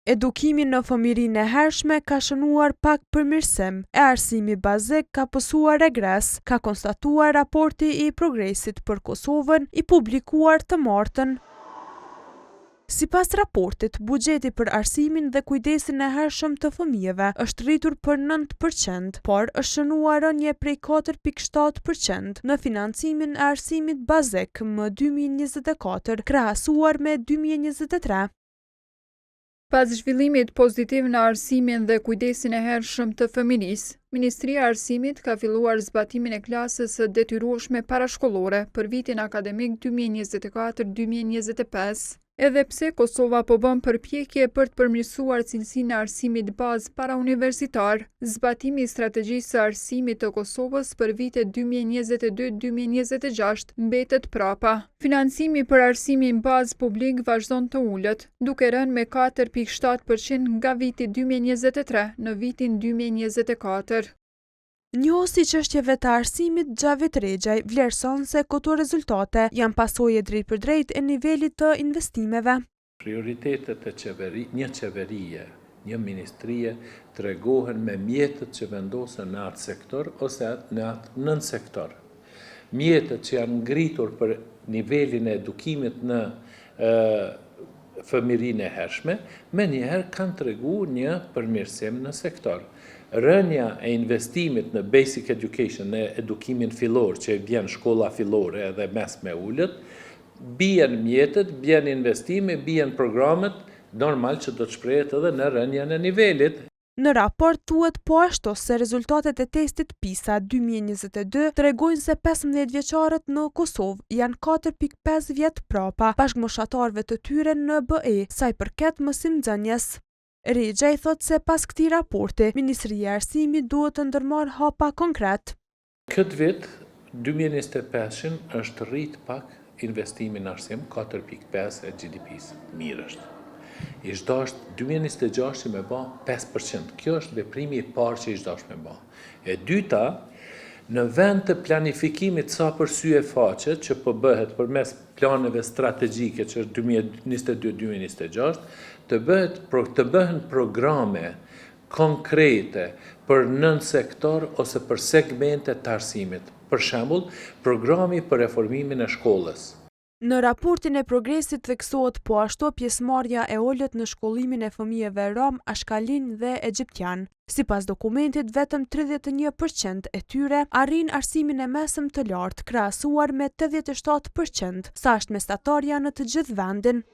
Edukimi në fëmijërinë e hershme ka shënuar pak përmirësim, e arsimi bazik ka pësuar regres, ka konstatuar raporti i progresit për Kosovën i publikuar të martën. Sipas raportit, buxheti për arsimin dhe kujdesin e hershëm të fëmijëve është rritur për 9%, por është shënuar rënje prej 4.7% në financimin e arsimit bazik më 2024 krahasuar me 2023. Pas zhvillimit pozitiv në arsimin dhe kujdesin e hershëm të fëmijërisë, Ministria e Arsimit ka filluar zbatimin e klasës së detyrueshme parashkollore për vitin akademik 2024-2025. Edhe pse Kosova po bën përpjekje për të përmirësuar cilësinë e arsimit bazë parauniversitar, zbatimi i strategjisë së arsimit të Kosovës për vitet 2022-2026 mbetet prapa. Financimi për arsimin bazë publik vazhdon të ulët, duke rënë me 4.7% nga viti 2023 në vitin 2024. Njohësi çështjeve të arsimit Xhavit Rexhaj vlerëson se këto rezultate janë pasojë drejt për drejt e nivelit të investimeve. Prioritetet e një qeverie, një ministrie tregohen me mjetët që vendosen në atë sektor ose në atë nën sektor. Mjetët që janë ngritur për nivelin e edukimit në fëmijërinë e hershme, me njëherë kanë tregu një përmirësim në sektor. Rënja e investimit në basic education, në edukimin fillor, që bjen shkolla fillore edhe mesme ullët, bjen mjetët, bjen investime, bjen programet, normal që do të shprehet edhe në rënjën e nivelit. Në raport thuhet po ashtu se rezultatet e testit PISA 2022 tregojnë se 15 vjeçarët në Kosovë janë 4.5 vjet prapa bashkëmoshatarëve të tyre në BE, sa i përket mësimdhënies. Rexhaj thot se pas këtij raporti, Ministria e Arsimit duhet të ndërmarrë hapa konkret. Këtë vit, 2025 është rrit pak investimin në arsim 4.5 e GDP-së. Mirë është. Ishtë dashtë 2026 që me ba 5%. Kjo është veprimi i parë që ishtë dashtë me ba. E dyta, në vend të planifikimit sa për sy e faqet që po bëhet përmes planeve strategjike që është 2022-2026, të bëhen programe konkrete për nën sektor ose për segmente të arsimit. Për shembull, programi për reformimin e shkollës. Në raportin e progresit theksohet po ashtu pjesëmarrja e ulët në shkollimin e fëmijëve rom, ashkalin dhe egjiptian. Sipas dokumentit, vetëm 31% e tyre arrin arsimin e mesëm të lartë, krahasuar me 87%, sa është mesatarja në të gjithë vendin.